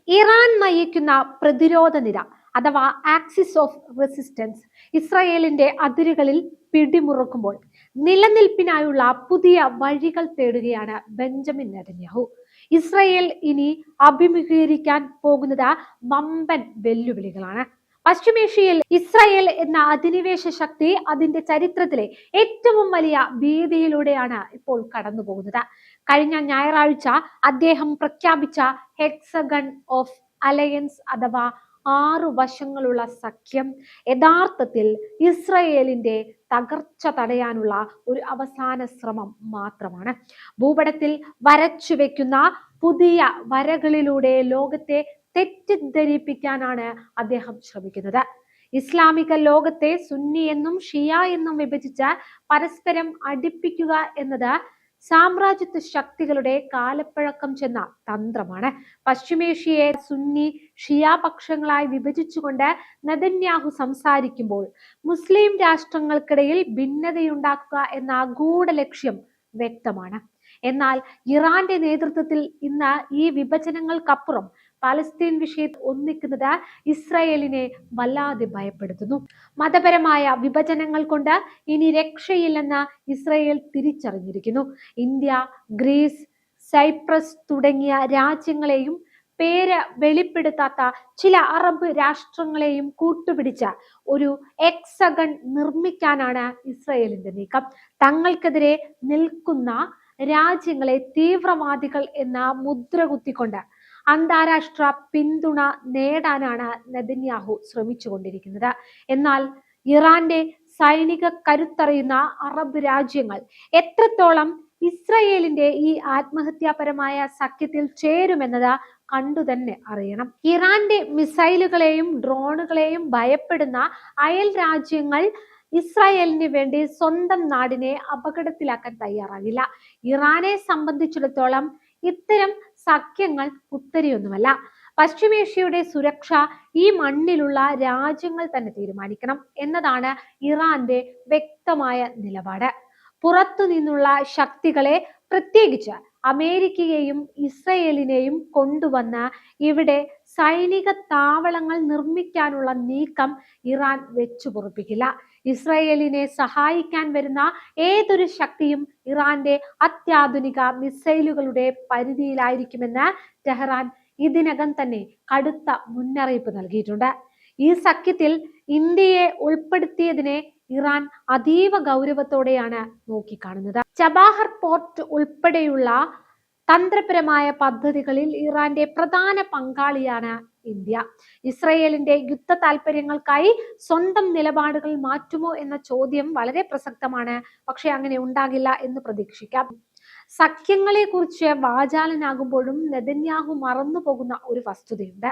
Iran നയിക്കുന്ന പ്രതിരോധ നിര അഥവാ ആക്സിസ് ഓഫ് റെസിസ്റ്റൻസ് ഇസ്രായേലിന്റെ അതിരുകളിൽ പിടിമുറുക്കുമ്പോൾ നിലനിൽപ്പിനായുള്ള പുതിയ വഴികൾ തേടുകയാണ് ബെഞ്ചമിൻ നെതന്യാഹു. ഇസ്രായേൽ ഇനി അഭിമുഖീകരിക്കാൻ പോകുന്നത് വമ്പൻ വെല്ലുവിളികളാണ്. പശ്ചിമേഷ്യയിൽ ഇസ്രായേൽ എന്ന അധിനിവേശ ശക്തി അതിന്റെ ചരിത്രത്തിലെ ഏറ്റവും വലിയ ഭീതിയിലൂടെയാണ് ഇപ്പോൾ കടന്നു പോകുന്നത്. കഴിഞ്ഞ ഞായറാഴ്ച അദ്ദേഹം പ്രഖ്യാപിച്ച ഹെക്സഗൺ ഓഫ് അലയൻസ് അഥവാ 6 വശങ്ങളുള്ള സഖ്യം യഥാർത്ഥത്തിൽ ഇസ്രായേലിന്റെ തകർച്ച തടയാനുള്ള ഒരു അവസാന ശ്രമം മാത്രമാണ്. ഭൂപടത്തിൽ വരച്ചു വെക്കുന്ന പുതിയ വരകളിലൂടെ ലോകത്തെ തെറ്റിദ്ധരിപ്പിക്കാനാണ് അദ്ദേഹം ശ്രമിക്കുന്നത്. ഇസ്ലാമിക ലോകത്തെ സുന്നി എന്നും ഷിയ എന്നും വിഭജിച്ച് പരസ്പരം അടുപ്പിക്കുക എന്നത് സാമ്രാജ്യത്വ ശക്തികളുടെ കാലപ്പഴക്കം ചെന്ന തന്ത്രമാണ്. പശ്ചിമേഷ്യയെ സുന്നി ഷിയ പക്ഷങ്ങളായി വിഭജിച്ചുകൊണ്ട് നെതന്യാഹു സംസാരിക്കുമ്പോൾ മുസ്ലിം രാഷ്ട്രങ്ങൾക്കിടയിൽ ഭിന്നതയുണ്ടാക്കുക എന്ന ഗൂഢ ലക്ഷ്യം വ്യക്തമാണ്. എന്നാൽ ഇറാന്റെ നേതൃത്വത്തിൽ ഇന്ന് ഈ വിഭജനങ്ങൾക്കപ്പുറം പലസ്തീൻ വിഷയത്തിൽ ഒന്നിക്കുന്നത് ഇസ്രായേലിനെ വല്ലാതെ ഭയപ്പെടുത്തുന്നു. മതപരമായ വിഭജനങ്ങൾ കൊണ്ട് ഇനി രക്ഷയില്ലെന്ന് ഇസ്രായേൽ തിരിച്ചറിഞ്ഞിരിക്കുന്നു. ഇന്ത്യ, ഗ്രീസ്, സൈപ്രസ് തുടങ്ങിയ രാജ്യങ്ങളെയും പേര് വെളിപ്പെടുത്താത്ത ചില അറബ് രാഷ്ട്രങ്ങളെയും കൂട്ടുപിടിച്ച ഒരു ഹെക്സഗൺ നിർമ്മിക്കാനാണ് ഇസ്രായേലിന്റെ നീക്കം. തങ്ങൾക്കെതിരെ നിൽക്കുന്ന രാജ്യങ്ങളെ തീവ്രവാദികൾ എന്ന മുദ്ര കുത്തിക്കൊണ്ട് അന്താരാഷ്ട്ര പിന്തുണ നേടാനാണ് നെതന്യാഹു ശ്രമിച്ചുകൊണ്ടിരിക്കുന്നത്. എന്നാൽ ഇറാന്റെ സൈനിക കരുത്തറിയുന്ന അറബ് രാജ്യങ്ങൾ എത്രത്തോളം ഇസ്രായേലിന്റെ ഈ ആത്മഹത്യാപരമായ സഖ്യത്തിൽ ചേരുമെന്നത് കണ്ടു തന്നെ അറിയണം. ഇറാന്റെ മിസൈലുകളെയും ഡ്രോണുകളെയും ഭയപ്പെടുന്ന അയൽ രാജ്യങ്ങൾ ഇസ്രായേലിന് വേണ്ടി സ്വന്തം നാടിനെ അപകടത്തിലാക്കാൻ തയ്യാറാകില്ല. ഇറാനെ സംബന്ധിച്ചിടത്തോളം ഇത്തരം സഖ്യങ്ങൾ പുത്തരിയൊന്നുമല്ല. പശ്ചിമേഷ്യയുടെ സുരക്ഷ ഈ മണ്ണിലുള്ള രാജ്യങ്ങൾ തന്നെ തീരുമാനിക്കണം എന്നതാണ് ഇറാന്റെ വ്യക്തമായ നിലപാട്. പുറത്തു നിന്നുള്ള ശക്തികളെ, പ്രത്യേകിച്ച് അമേരിക്കയെയും ഇസ്രായേലിനെയും കൊണ്ടുവന്ന് ഇവിടെ സൈനിക താവളങ്ങൾ നിർമ്മിക്കാനുള്ള നീക്കം ഇറാൻ വെച്ചു പൊറുപ്പിക്കില്ല. ഇസ്രായേലിനെ സഹായിക്കാൻ വരുന്ന ഏതൊരു ശക്തിയും ഇറാന്റെ അത്യാധുനിക മിസൈലുകളുടെ പരിധിയിലായിരിക്കുമെന്ന് ടെഹ്റാൻ ഇതിനകം തന്നെ കടുത്ത മുന്നറിയിപ്പ് നൽകിയിട്ടുണ്ട്. ഈ സഖ്യത്തിൽ ഇന്ത്യയെ ഉൾപ്പെടുത്തിയതിനെ ഇറാൻ അതീവ ഗൗരവത്തോടെയാണ് നോക്കിക്കാണുന്നത്. ചബാഹർ പോർട്ട് ഉൾപ്പെടെയുള്ള തന്ത്രപരമായ പദ്ധതികളിൽ ഇറാന്റെ പ്രധാന പങ്കാളിയാണ് ഇന്ത്യ. ഇസ്രായേലിന്റെ യുദ്ധ താല്പര്യങ്ങൾക്കായി സ്വന്തം നിലപാടുകൾ മാറ്റുമോ എന്ന ചോദ്യം വളരെ പ്രസക്തമാണ്. പക്ഷെ അങ്ങനെ ഉണ്ടാകില്ല എന്ന് പ്രതീക്ഷിക്കാം. സഖ്യങ്ങളെ കുറിച്ച് വാചാലനാകുമ്പോഴും നെതന്യാഹു മറന്നു പോകുന്ന ഒരു വസ്തുതയുണ്ട്.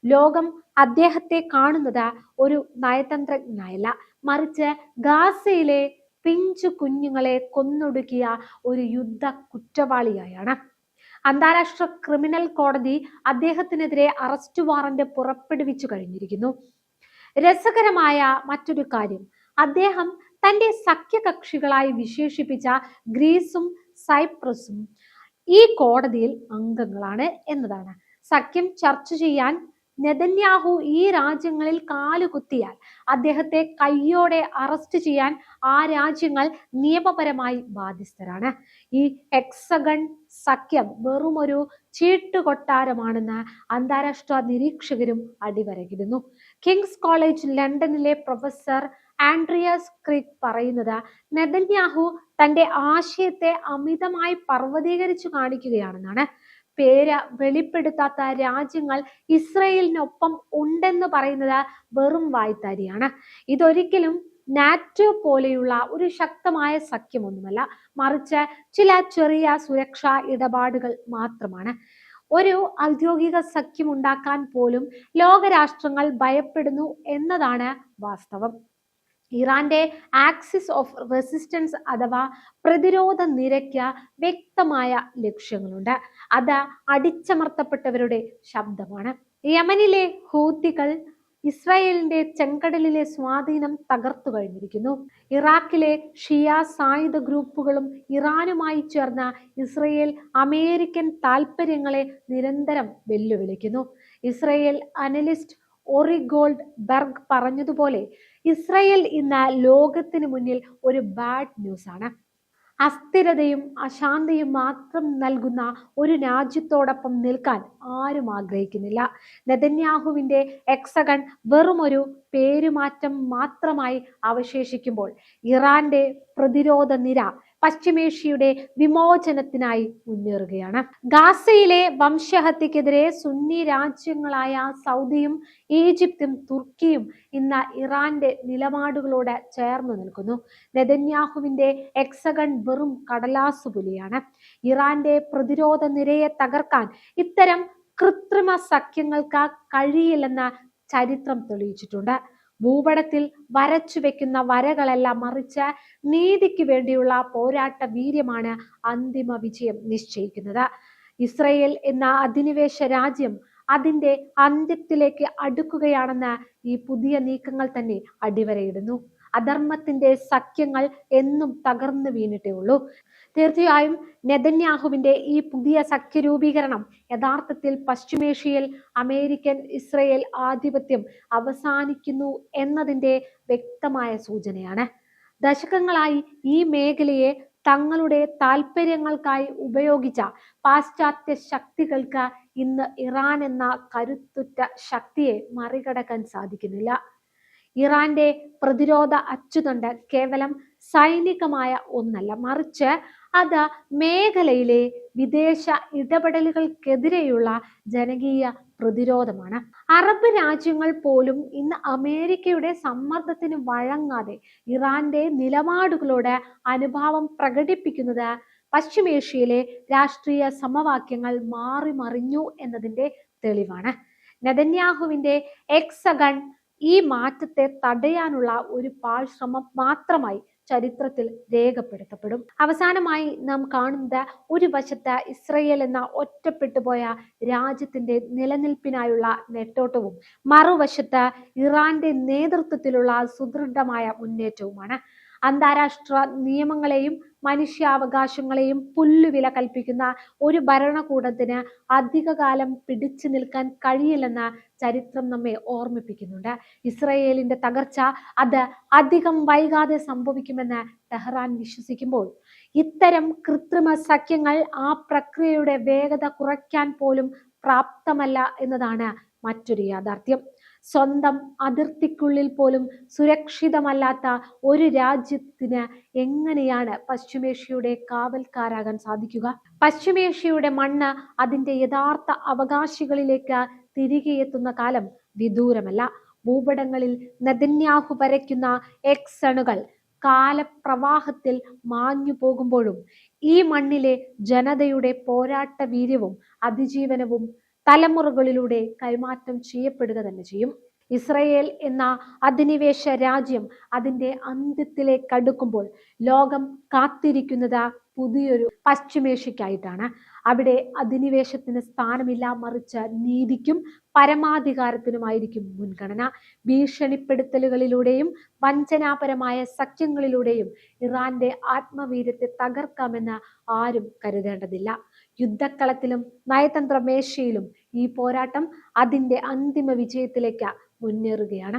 ലോകം അദ്ദേഹത്തെ കാണുന്നത് ഒരു നയതന്ത്രജ്ഞനല്ല, മറിച്ച് ഗാസയിലെ പിഞ്ചു കുഞ്ഞുങ്ങളെ കൊന്നൊടുക്കിയ ഒരു യുദ്ധ കുറ്റവാളിയായാണ്. അന്താരാഷ്ട്ര ക്രിമിനൽ കോടതി അദ്ദേഹത്തിനെതിരെ അറസ്റ്റ് വാറന്റ് പുറപ്പെടുവിച്ചു കഴിഞ്ഞിരിക്കുന്നു. രസകരമായ മറ്റൊരു കാര്യം, അദ്ദേഹം തന്റെ സഖ്യകക്ഷികളായി വിശേഷിപ്പിച്ച ഗ്രീസും സൈപ്രസും ഈ കോടതിയിൽ അംഗങ്ങളാണ് എന്നതാണ്. സഖ്യം ചർച്ച ചെയ്യാൻ നെതന്യാഹു ഈ രാജ്യങ്ങളിൽ കാലുകുത്തിയാൽ അദ്ദേഹത്തെ കയ്യോടെ അറസ്റ്റ് ചെയ്യാൻ ആ രാജ്യങ്ങൾ നിയമപരമായി ബാധ്യസ്ഥരാണ്. ഈ ഹെക്സഗൺ സഖ്യം വെറുമൊരു ചീട്ടുകൊട്ടാരമാണെന്ന് അന്താരാഷ്ട്ര നിരീക്ഷകരും അടിവരയിടുന്നു. കിങ്സ് കോളേജ് ലണ്ടനിലെ പ്രൊഫസർ ആൻഡ്രിയാസ് ക്രീക്ക് പറയുന്നത് നെതന്യാഹു തന്റെ ആശയത്തെ അമിതമായി പർവ്വതീകരിച്ചു കാണിക്കുകയാണെന്നാണ്. പേര് വെളിപ്പെടുത്താത്ത രാജ്യങ്ങൾ ഇസ്രായേലിനൊപ്പം ഉണ്ടെന്ന് പറയുന്നത് വെറും വായ്ത്താരിയാണ്. ഇതൊരിക്കലും നാറ്റോ പോലെയുള്ള ഒരു ശക്തമായ സഖ്യമൊന്നുമല്ല, മറിച്ച് ചില ചെറിയ സുരക്ഷാ ഇടപാടുകൾ മാത്രമാണ്. ഒരു ഔദ്യോഗിക സഖ്യം ഉണ്ടാക്കാൻ പോലും ലോകരാഷ്ട്രങ്ങൾ ഭയപ്പെടുന്നു എന്നതാണ് വാസ്തവം. ഇറാന്റെ ആക്സിസ് ഓഫ് റെസിസ്റ്റൻസ് അഥവാ പ്രതിരോധ നിരയ്ക്ക് വ്യക്തമായ ലക്ഷ്യങ്ങളുണ്ട്. അത് അടിച്ചമർത്തപ്പെട്ടവരുടെ ശബ്ദമാണ്. യമനിലെ ഹൂത്തികൾ ഇസ്രായേലിന്റെ ചെങ്കടലിലെ സ്വാധീനം തകർത്തു കഴിഞ്ഞിരിക്കുന്നു. ഇറാഖിലെ ഷിയ സായുധ ഗ്രൂപ്പുകളും ഇറാനുമായി ചേർന്ന ഇസ്രയേൽ അമേരിക്കൻ താൽപര്യങ്ങളെ നിരന്തരം വെല്ലുവിളിക്കുന്നു. ഇസ്രയേൽ അനലിസ്റ്റ് ഒറി ഗോൾഡ് ബെർഗ് പറഞ്ഞതുപോലെ ഇസ്രയേൽ ഇന്ന് ലോകത്തിന് മുന്നിൽ ഒരു ബാഡ് ന്യൂസ് ആണ്. അസ്ഥിരതയും അശാന്തിയും മാത്രം നൽകുന്ന ഒരു രാജ്യത്തോടൊപ്പം നിൽക്കാൻ ആരും ആഗ്രഹിക്കുന്നില്ല. നെതന്യാഹുവിന്റെ എക്സഗൺ വെറുമൊരു പേരുമാറ്റം മാത്രമായി അവശേഷിക്കുമ്പോൾ ഇറാന്റെ പ്രതിരോധ നിര പശ്ചിമേഷ്യയുടെ വിമോചനത്തിനായി മുന്നേറുകയാണ്. ഗാസയിലെ വംശഹത്യക്കെതിരെ സുന്നി രാജ്യങ്ങളായ സൗദിയും ഈജിപ്തും തുർക്കിയും ഇന്ന് ഇറാന്റെ നിലപാടുകളോട് ചേർന്ന് നിൽക്കുന്നു. നെതന്യാഹുവിന്റെ എക്സഗൺ വെറും കടലാസുപുലിയാണ്. ഇറാന്റെ പ്രതിരോധ നിരയെ തകർക്കാൻ ഇത്തരം കൃത്രിമ സഖ്യങ്ങൾക്ക് കഴിയില്ലെന്ന് ചരിത്രം തെളിയിച്ചിട്ടുണ്ട്. ഭൂപടത്തിൽ വരച്ചു വെക്കുന്ന വരകളല്ല, മറിച്ച് നീതിക്ക് വേണ്ടിയുള്ള പോരാട്ട വീര്യമാണ് അന്തിമ വിജയം നിശ്ചയിക്കുന്നത്. ഇസ്രയേൽ എന്ന അധിനിവേശ രാജ്യം അതിന്റെ അന്ത്യത്തിലേക്ക് അടുക്കുകയാണെന്ന് ഈ പുതിയ നീക്കങ്ങൾ തന്നെ അടിവരയിടുന്നു. അധർമ്മത്തിന്റെ സഖ്യങ്ങൾ എന്നും തകർന്നു വീണിട്ടേ ഉള്ളൂ. തീർച്ചയായും നെതന്യാഹുവിന്റെ ഈ പുതിയ സഖ്യരൂപീകരണം യഥാർത്ഥത്തിൽ പശ്ചിമേഷ്യയിൽ അമേരിക്കൻ ഇസ്രയേൽ ആധിപത്യം അവസാനിക്കുന്നു എന്നതിന്റെ വ്യക്തമായ സൂചനയാണ്. ദശകങ്ങളായി ഈ മേഖലയെ തങ്ങളുടെ താൽപര്യങ്ങൾക്കായി ഉപയോഗിച്ച പാശ്ചാത്യ ശക്തികൾക്ക് ഇന്ന് ഇറാൻ എന്ന കരുത്തുറ്റ ശക്തിയെ മറികടക്കാൻ സാധിക്കുന്നില്ല. ഇറാന്റെ പ്രതിരോധ അച്ചുതണ്ട് കേവലം സൈനികമായ ഒന്നല്ല, മറിച്ച് അത് മേഖലയിലെ വിദേശ ഇടപെടലുകൾക്കെതിരെയുള്ള ജനകീയ പ്രതിരോധമാണ്. അറബ് രാജ്യങ്ങൾ പോലും ഇന്ന് അമേരിക്കയുടെ സമ്മർദ്ദത്തിന് വഴങ്ങാതെ ഇറാന്റെ നിലപാടുകളോട് അനുഭാവം പ്രകടിപ്പിക്കുന്നത് പശ്ചിമേഷ്യയിലെ രാഷ്ട്രീയ സമവാക്യങ്ങൾ മാറി മറിഞ്ഞു എന്നതിന്റെ തെളിവാണ്. നെതന്യാഹുവിന്റെ എക്സഗൺ ഈ മാറ്റത്തെ തടയാനുള്ള ഒരു പാഴ്ശ്രമം മാത്രമായി ചരിത്രത്തിൽ രേഖപ്പെടുത്തപ്പെടും. അവസാനമായി നാം കാണുന്നത് ഒരു വശത്ത് ഇസ്രയേൽ എന്ന ഒറ്റപ്പെട്ടുപോയ രാജ്യത്തിന്റെ നിലനിൽപ്പിനായുള്ള നെട്ടോട്ടവും മറുവശത്ത് ഇറാന്റെ നേതൃത്വത്തിലുള്ള സുദൃഢമായ മുന്നേറ്റവുമാണ്. അന്താരാഷ്ട്ര നിയമങ്ങളെയും മനുഷ്യാവകാശങ്ങളെയും പുല്ലുവില കൽപ്പിക്കുന്ന ഒരു ഭരണകൂടത്തിന് അധികകാലം പിടിച്ചു നിൽക്കാൻ കഴിയില്ലെന്ന് ചരിത്രം നമ്മെ ഓർമ്മിപ്പിക്കുന്നുണ്ട്. ഇസ്രയേലിന്റെ തകർച്ച അത് അധികം വൈകാതെ സംഭവിക്കുമെന്ന് ടെഹ്റാൻ വിശ്വസിക്കുമ്പോൾ ഇത്തരം കൃത്രിമ സഖ്യങ്ങൾ ആ പ്രക്രിയയുടെ വേഗത കുറയ്ക്കാൻ പോലും പ്രാപ്തമല്ല എന്നതാണ് മറ്റൊരു യാഥാർത്ഥ്യം. സ്വന്തം അതിർത്തിക്കുള്ളിൽ പോലും സുരക്ഷിതമല്ലാത്ത ഒരു രാജ്യത്തിന് എങ്ങനെയാണ് പശ്ചിമേഷ്യയുടെ കാവൽക്കാരാകാൻ സാധിക്കുക? പശ്ചിമേഷ്യയുടെ മണ്ണ് അതിന്റെ യഥാർത്ഥ അവകാശികളിലേക്ക് തിരികെ എത്തുന്ന കാലം വിദൂരമല്ല. ഭൂപടങ്ങളിൽ നെതന്യാഹു വരയ്ക്കുന്ന എക്സണുകൾ കാലപ്രവാഹത്തിൽ മാഞ്ഞു പോകുമ്പോഴും ഈ മണ്ണിലെ ജനതയുടെ പോരാട്ട വീര്യവും അതിജീവനവും തലമുറകളിലൂടെ കൈമാറ്റം ചെയ്യപ്പെടുക തന്നെ ചെയ്യും. ഇസ്രയേൽ എന്ന അധിനിവേശ രാജ്യം അതിന്റെ അന്ത്യത്തിലേക്ക് അടുക്കുമ്പോൾ ലോകം കാത്തിരിക്കുന്നത് പുതിയൊരു പശ്ചിമേഷ്യക്കായിട്ടാണ്. അവിടെ അധിനിവേശത്തിന് സ്ഥാനമില്ല, മറിച്ച് നീതിക്കും പരമാധികാരത്തിനുമായിരിക്കും മുൻഗണന. ഭീഷണിപ്പെടുത്തലുകളിലൂടെയും വഞ്ചനാപരമായ സഖ്യങ്ങളിലൂടെയും ഇറാന്റെ ആത്മവീര്യത്തെ തകർക്കാമെന്ന് ആരും കരുതേണ്ടതില്ല. യുദ്ധക്കളത്തിലും നയതന്ത്ര മേശയിലും ഈ പോരാട്ടം അതിന്റെ അന്തിമ വിജയത്തിലേക്ക് മുന്നേറുകയാണ്.